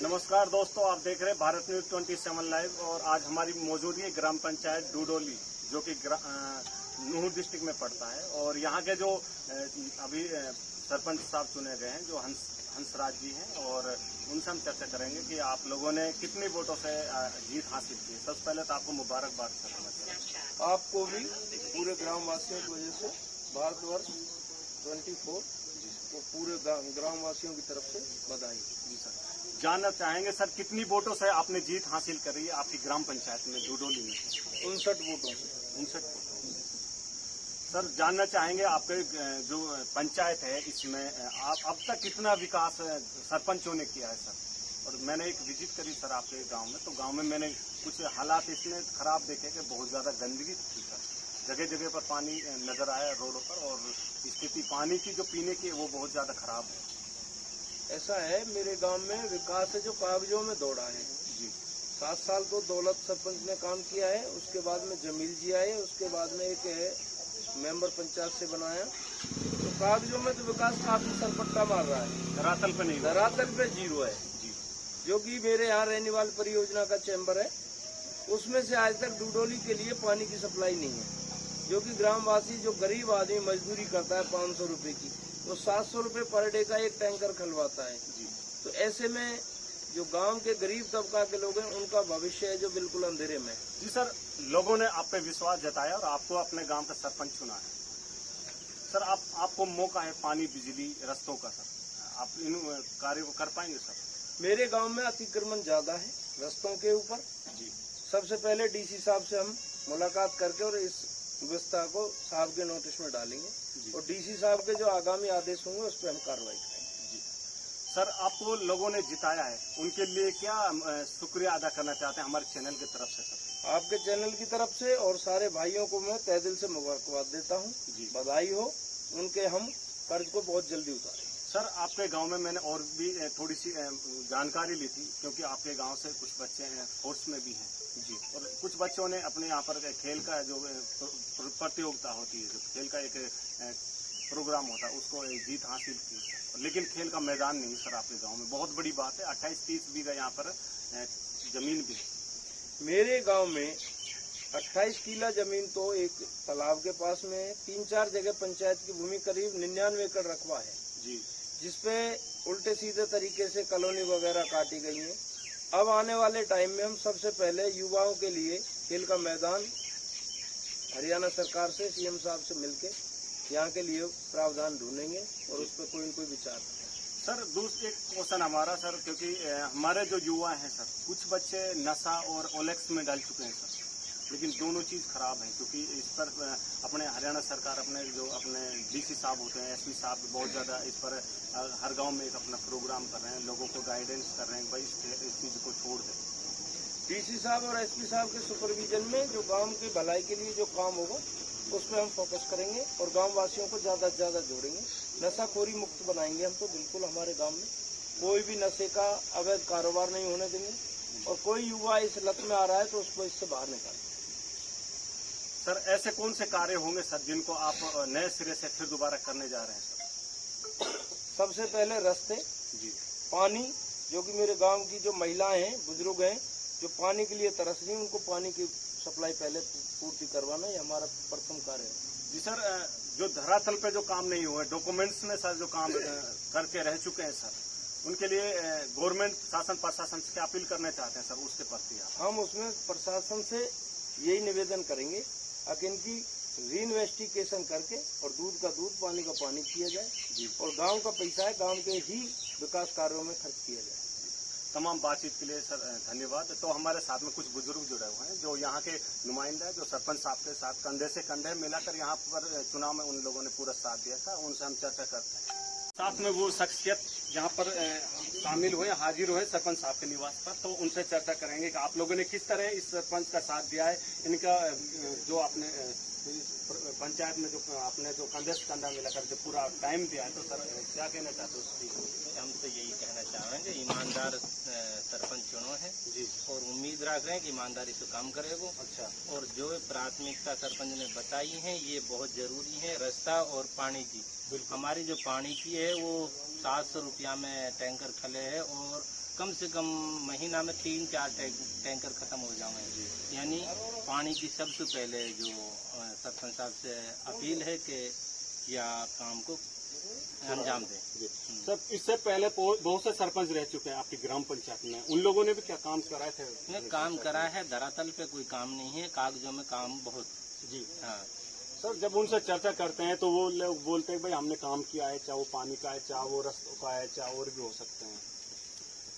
नमस्कार दोस्तों, आप देख रहे हैं भारत न्यूज 27 लाइव। और आज हमारी मौजूदगी है ग्राम पंचायत डूडोली, जो कि नूह डिस्ट्रिक्ट में पड़ता है। और यहाँ के जो अभी सरपंच साहब चुने गए हैं, जो हंसराज जी हैं, और उनसे हम चर्चा करेंगे कि आप लोगों ने कितनी वोटों से जीत हासिल की। सबसे पहले तो आपको मुबारकबाद करना चाहिए। आपको भी पूरे ग्रामवासियों की वजह से भारतवर्ष 24 को पूरे ग्रामवासियों की तरफ से बधाई। जी सर, जानना चाहेंगे सर कितनी वोटों से आपने जीत हासिल करी है आपकी ग्राम पंचायत में डूडोली में? 59 वोटों से। 59 वोटों। सर जानना चाहेंगे आपके जो पंचायत है इसमें आप अब तक कितना विकास सरपंचों ने किया है सर? और मैंने एक विजिट करी सर आपके गांव में, तो गांव में मैंने कुछ हालात इसमें खराब देखे कि बहुत ज्यादा गंदगी थी सर, जगह जगह पर पानी नजर आया रोडों पर, और स्थिति पानी की जो पीने की वो बहुत ज्यादा खराब है। ऐसा है, मेरे गांव में विकास है जो कागजों में दौड़ा है जी। 7 साल तो दौलत सरपंच ने काम किया है, उसके बाद में जमील जी आए, उसके बाद में एक मेंबर पंचायत से बनाया। तो कागजों में तो विकास काफी सरपट्टा मार रहा है, धरातल पे नहीं, धरातल पे जीरो है। जी। जो कि मेरे यहाँ रहने वाली परियोजना का चैम्बर है, उसमें से आज तक डूडोली के लिए पानी की सप्लाई नहीं है। जो कि ग्रामवासी, जो गरीब आदमी मजदूरी करता है 500 रुपए की, वो 700 रुपए पर डे का एक टैंकर खलवाता है। जी। तो ऐसे में जो गांव के गरीब तबका के लोग हैं, उनका भविष्य है जो बिल्कुल अंधेरे में। जी सर, लोगों ने आप पे विश्वास जताया और आपको अपने गांव का सरपंच चुना है सर। आपको मौका है पानी, बिजली, रस्तों का सर, आप इन कार्य को कर पाएंगे सर? मेरे गांव में अतिक्रमण ज्यादा है रस्तों के ऊपर। जी। सबसे पहले डीसी साहब से हम मुलाकात करके और इस व्यवस्था को साहब के नोटिस में डालेंगे, और डीसी साहब के जो आगामी आदेश होंगे उस पर हम कार्रवाई करेंगे। सर, आपको लोगों ने जिताया है, उनके लिए क्या शुक्रिया अदा करना चाहते हैं हमारे चैनल की तरफ से सर? आपके चैनल की तरफ से और सारे भाइयों को मैं तहे दिल से मुबारकबाद देता हूँ, बधाई हो। उनके हम कर्ज को बहुत जल्दी उतारें। सर, आपके गांव में मैंने और भी थोड़ी सी जानकारी ली थी, क्योंकि आपके गांव से कुछ बच्चे फोर्स में भी हैं जी, और कुछ बच्चों ने अपने यहाँ पर खेल का जो प्रतियोगिता होती है, जो खेल का एक प्रोग्राम होता है, उसको जीत हासिल की, लेकिन खेल का मैदान नहीं सर आपके गांव में। बहुत बड़ी बात है, 28-30 बीघा यहाँ पर जमीन भी है। मेरे गांव में 28 किला जमीन तो एक तालाब के पास में है। 3-4 जगह पंचायत की भूमि करीब 99 एकड़ रकबा है जी, जिसपे उल्टे सीधे तरीके से कॉलोनी वगैरह काटी गई है। अब आने वाले टाइम में हम सबसे पहले युवाओं के लिए खेल का मैदान हरियाणा सरकार से, सीएम साहब से मिलके यहाँ के लिए प्रावधान ढूंढेंगे और उस पर कोई न कोई विचार। सर दूसरा एक क्वेश्चन हमारा सर, क्योंकि हमारे जो युवा हैं सर, कुछ बच्चे नशा और ओलेक्स में डाल चुके हैं सर, लेकिन दोनों चीज़ खराब है, क्योंकि इस पर अपने हरियाणा सरकार, अपने डीसी साहब होते हैं, एसपी साहब बहुत ज़्यादा इस पर हर गांव में एक अपना प्रोग्राम कर रहे हैं, लोगों को गाइडेंस कर रहे हैं, भाई इस चीज़ को छोड़ दें। डीसी साहब और एसपी साहब के सुपरविजन में जो गांव की भलाई के लिए जो काम होगा उस पर हम फोकस करेंगे और गांव वासियों को ज्यादा से ज्यादा जोड़ेंगे। नशाखोरी मुक्त बनाएंगे हम तो बिल्कुल। हमारे गांव में कोई भी नशे का अवैध कारोबार नहीं होने देंगे, और कोई युवा इस लत में आ रहा है तो उसको इससे बाहर निकालेंगे। सर, ऐसे कौन से कार्य होंगे सर जिनको आप नए सिरे से फिर दोबारा करने जा रहे हैं सर? सबसे पहले रास्ते जी, पानी, जो कि मेरे गांव की जो महिलाएं हैं, बुजुर्ग हैं, जो पानी के लिए तरस रही, उनको पानी की सप्लाई पहले पूर्ति करवाना, ये हमारा प्रथम कार्य है। जी सर, जो धरातल पे जो काम नहीं हुआ, डॉक्यूमेंट्स में सर जो काम करके रह चुके हैं सर, उनके लिए गवर्नमेंट शासन प्रशासन से क्या अपील करना चाहते हैं सर उसके प्रति आप? हम उसमें प्रशासन से यही निवेदन करेंगे कि इनकी रीइन्वेस्टिगेशन करके और दूध का दूध, पानी का पानी किया जाए जी, और गांव का पैसा है गांव के ही विकास कार्यों में खर्च किया जाए। तमाम बातचीत के लिए सर धन्यवाद। तो हमारे साथ में कुछ बुजुर्ग जुड़े हुए हैं जो यहाँ के नुमाइंदा है, जो सरपंच साहब के साथ कंधे से कंधे मिलाकर यहाँ पर चुनाव में उन लोगों ने पूरा साथ दिया था, उनसे हम चर्चा करते हैं। साथ में वो शख्सियत यहाँ पर शामिल हुए, हाजिर हुए सरपंच साहब के निवास पर, तो उनसे चर्चा करेंगे कि आप लोगों ने किस तरह इस सरपंच का साथ दिया है, इनका जो आपने पंचायत में जो आपने जो कंधे से कंधा मिलाकर जो पूरा टाइम दिया है, तो सर क्या कहना चाहते हो उसकी? हम तो यही कहना चाहेंगे, ईमानदार सरपंच चुनो है जी, और उम्मीद रख रहे हैं कि ईमानदारी से काम करेगा। अच्छा, और जो प्राथमिकता सरपंच ने बताई है ये बहुत जरूरी है, रास्ता और पानी की हमारी जो पानी की है वो 700 रुपया में टैंकर खले है और कम से कम महीना में 3-4 टैंकर खत्म हो जाएंगे। यानी पानी की सबसे पहले जो सरपंच साहब से अपील है कि या काम को अंजाम दें। सर, इससे पहले बहुत से सरपंच रह चुके हैं आपकी ग्राम पंचायत में, उन लोगों ने भी क्या काम कराए थे? नहीं, काम करा है, धरातल पे कोई काम नहीं है, कागजों में काम बहुत। जी हाँ सर, जब उनसे चर्चा करते हैं तो वो लोग बोलते हैं भाई हमने काम किया है, चाहे वो पानी का है, चाहे वो रस्तों का है, चाहे और भी हो सकते हैं।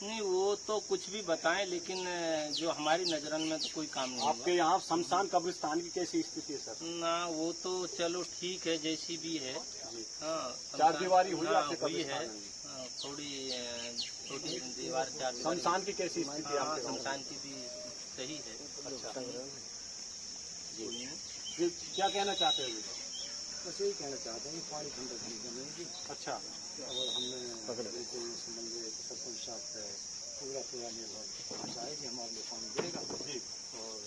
नहीं, वो तो कुछ भी बताएं, लेकिन जो हमारी नजरन में तो कोई काम नहीं आपके यहाँ शमशान कब्रिस्तान की कैसी स्थिति है सर? ना, वो तो चलो ठीक है, जैसी भी है। जी। हाँ, चार दीवारी हुई हाँ, आपके हुई है। कब्रिस्तान में? हाँ, थोड़ी छोटी दीवार, 4 दीवारी। शमशान की कैसी स्थिति है हाँ, आपके गाँव में? शमशान की भी सही है। अच्छा जी, जी, क्या कहना चाहते हो? बस यही कहना चाहते हैं कि पानी ठंडा नहीं। अच्छा, और हमने बिल्कुल इस संबंध में सरपंच साहब पे पूरा निर्भर है कि हमारे लिए पानी देगा जी। और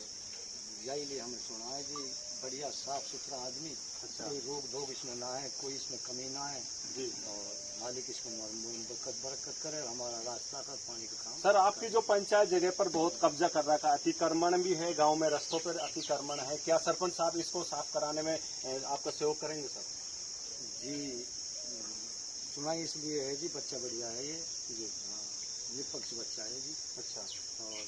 यही लिए हमें सुना है जी, बढ़िया साफ सुथरा आदमी, अच्छा कोई रोक धोक इसमें ना है, कोई इसमें कमी ना है जी। और मालिक इसको बरकत करे और हमारा रास्ता का पानी का काम। सर, आपकी जो पंचायत जगह पर बहुत कब्जा कर रखा है, अतिक्रमण भी है गांव में, रास्तों पर अतिक्रमण है, क्या सरपंच साहब इसको साफ कराने में आपका सहयोग करेंगे सर? जी, सुनाई इसलिए है जी, बच्चा बढ़िया है ये जी। हाँ, ये पक्ष बच्चा है जी। अच्छा, और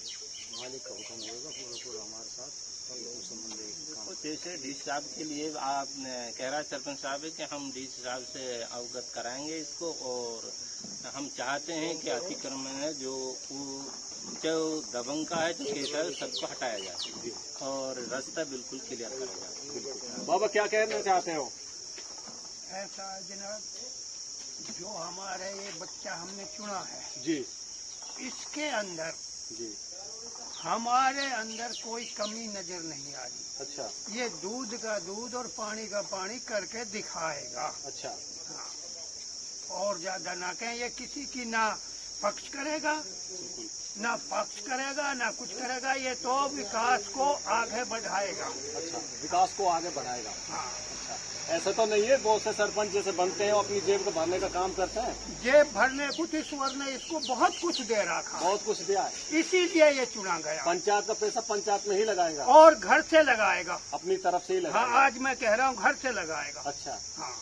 मालिक का हुक्म होगा पूरा हमारे साथ संबंधित काम। जैसे डी साहब के लिए आप कह रहा है सरपंच साहब है कि हम डी साहब से अवगत कराएंगे इसको, और हम चाहते हैं कि अतिक्रमण है जो दबंग का है, जो खेतर है, सबको हटाया जाए और रास्ता बिल्कुल क्लियर करा जाए। बाबा क्या कहना चाहते हो? ऐसा जनाब, जो हमारा ये बच्चा हमने चुना है, जी इसके अंदर जी। हमारे अंदर कोई कमी नजर नहीं आ रही। अच्छा ये दूध का दूध और पानी का पानी करके दिखाएगा। अच्छा। हाँ, और ज्यादा ना कहें, ये किसी की ना पक्ष करेगा, ना पक्ष करेगा, ना कुछ करेगा, ये तो विकास को आगे बढ़ाएगा। अच्छा, विकास को आगे बढ़ाएगा। हाँ, ऐसा तो नहीं है बहुत से सरपंच जैसे बनते हैं अपनी जेब को भरने का काम करते हैं? जेब भरने कुछ, ईश्वर ने इसको बहुत कुछ दे रखा, बहुत कुछ दिया है, इसीलिए ये चुना गया। पंचायत का पैसा पंचायत में ही लगाएगा और घर से लगाएगा। अपनी तरफ से ही हाँ, लगाएगा। आज मैं कह रहा हूँ घर से लगाएगा। अच्छा, हाँ,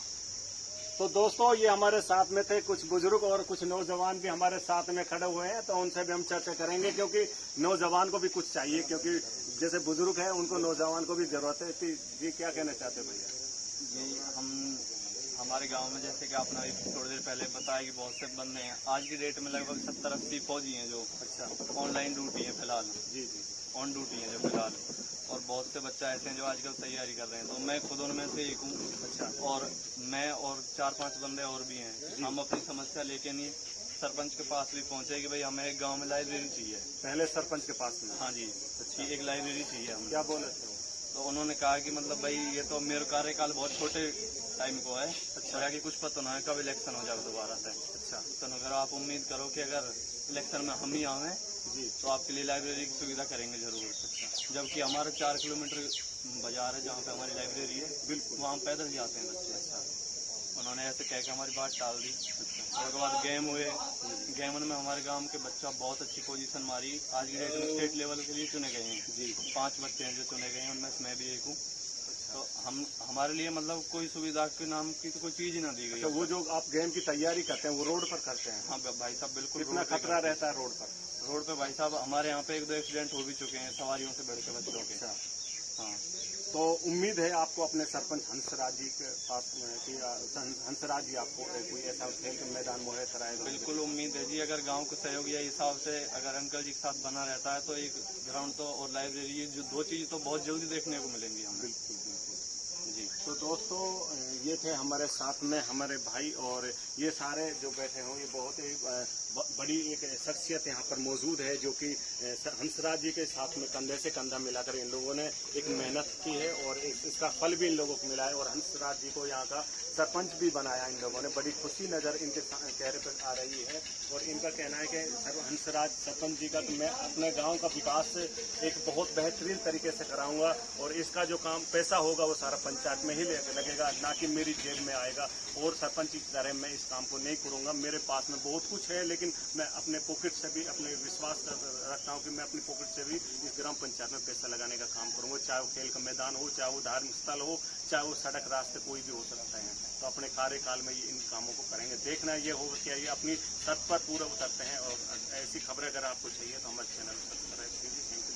तो दोस्तों ये हमारे साथ में थे कुछ बुजुर्ग और कुछ नौजवान भी हमारे साथ में खड़े हुए हैं, तो उनसे भी हम चर्चा करेंगे, क्योंकि नौजवान को भी कुछ चाहिए, क्योंकि जैसे बुजुर्ग है उनको नौजवान को भी जरूरत है। जी क्या कहना चाहते हैं भैया? जी, हमारे गांव में जैसे कि आपने अभी थोड़ी देर पहले बताया कि बहुत से बंदे हैं, आज की डेट में लगभग 70-80 फौजी हैं जो अच्छा ऑनलाइन ड्यूटी है फिलहाल, जी जी ऑन ड्यूटी हैं जो फिलहाल, और बहुत से बच्चा ऐसे हैं जो आजकल तैयारी कर रहे हैं, तो मैं खुद उनमें से एक हूँ। अच्छा, और मैं और 4-5 बंदे और भी हैं। हम अपनी समस्या लेके नहीं सरपंच के पास भी पहुंचे कि भाई हमें एक गांव में लाइब्रेरी चाहिए। पहले सरपंच के पास में? हाँ जी, अच्छी एक लाइब्रेरी चाहिए हमें। क्या बोले थे? तो उन्होंने कहा कि मतलब भाई ये तो मेरा कार्यकाल बहुत छोटे टाइम को है, अच्छा कि कुछ पता ना है कब इलेक्शन हो जाए दोबारा से। अच्छा तो अगर आप उम्मीद करो कि अगर इलेक्शन में हम ही आवे जी तो आपके लिए लाइब्रेरी की सुविधा करेंगे जरूर। अच्छा, जबकि हमारा 4 किलोमीटर बाजार है जहाँ पे हमारी लाइब्रेरी है, बिल्कुल, वहाँ पैदल जाते हैं बच्चे। अच्छा, उन्होंने ऐसे कह के हमारी बात टाल दी। उसके बाद गेम हुए, गेमन में हमारे गांव के बच्चा बहुत अच्छी पोजीशन मारी, आज की डेट में स्टेट लेवल के लिए चुने गए हैं जी। 5 बच्चे हैं जो चुने गए हैं, उनमें से मैं भी एक हूँ। तो हमारे लिए मतलब कोई सुविधा के नाम की तो कोई चीज ही ना दी गई। तो वो जो आप गेम की तैयारी करते हैं वो रोड पर करते हैं? हाँ भाई साहब, बिल्कुल। कितना खतरा रहता है रोड पर? रोड पे भाई साहब हमारे यहाँ पे 1-2 एक्सीडेंट हो भी चुके हैं सवारियों से बढ़ के बच्चों के। हाँ, तो उम्मीद है आपको अपने सरपंच हंसराज जी के पास कि हंसराज जी आपको कोई ऐसा खेल का मैदान मुहैया कराएगा? बिल्कुल उम्मीद है जी, अगर गांव को सहयोग या हिसाब से अगर अंकल जी के साथ बना रहता है तो एक ग्राउंड तो और लाइब्रेरी, जो 2 चीज तो बहुत जल्दी देखने को मिलेंगी हमें। बिल्कुल बिल्कुल जी। तो दोस्तों ये थे हमारे साथ में हमारे भाई, और ये सारे जो बैठे हों ये बहुत ही बड़ी एक शख्सियत यहाँ पर मौजूद है, जो कि हंसराज जी के साथ में कंधे से कंधा मिलाकर इन लोगों ने एक मेहनत की है और इसका फल भी इन लोगों को मिला है, और हंसराज जी को यहाँ का सरपंच भी बनाया इन लोगों ने। बड़ी खुशी नज़र इनके चेहरे पर आ रही है, और इनका कहना है कि हंसराज सरपंच जी का कि मैं अपने गाँव का विकास एक बहुत बेहतरीन तरीके से कराऊंगा, और इसका जो काम पैसा होगा वो सारा पंचायत में ही लगेगा, ना कि मेरी जेब में आएगा। और सरपंच की तरह मैं इस काम को नहीं करूँगा। मेरे पास में बहुत कुछ है, लेकिन मैं अपने पॉकेट से भी अपने विश्वास रखता हूँ कि मैं अपनी पॉकेट से भी इस ग्राम पंचायत में पैसा लगाने का काम करूँगा। चाहे वो खेल का मैदान हो, चाहे वो धार्मिक स्थल हो, चाहे वो सड़क रास्ते, कोई भी हो सकता है। तो अपने कार्यकाल में इन कामों को करेंगे। देखना ये होगा कि ये अपनी शर्त पर पूरा उतरते हैं। और ऐसी खबरें अगर आपको चाहिए तो हमारे चैनल को सब्सक्राइब कीजिए। Thank you.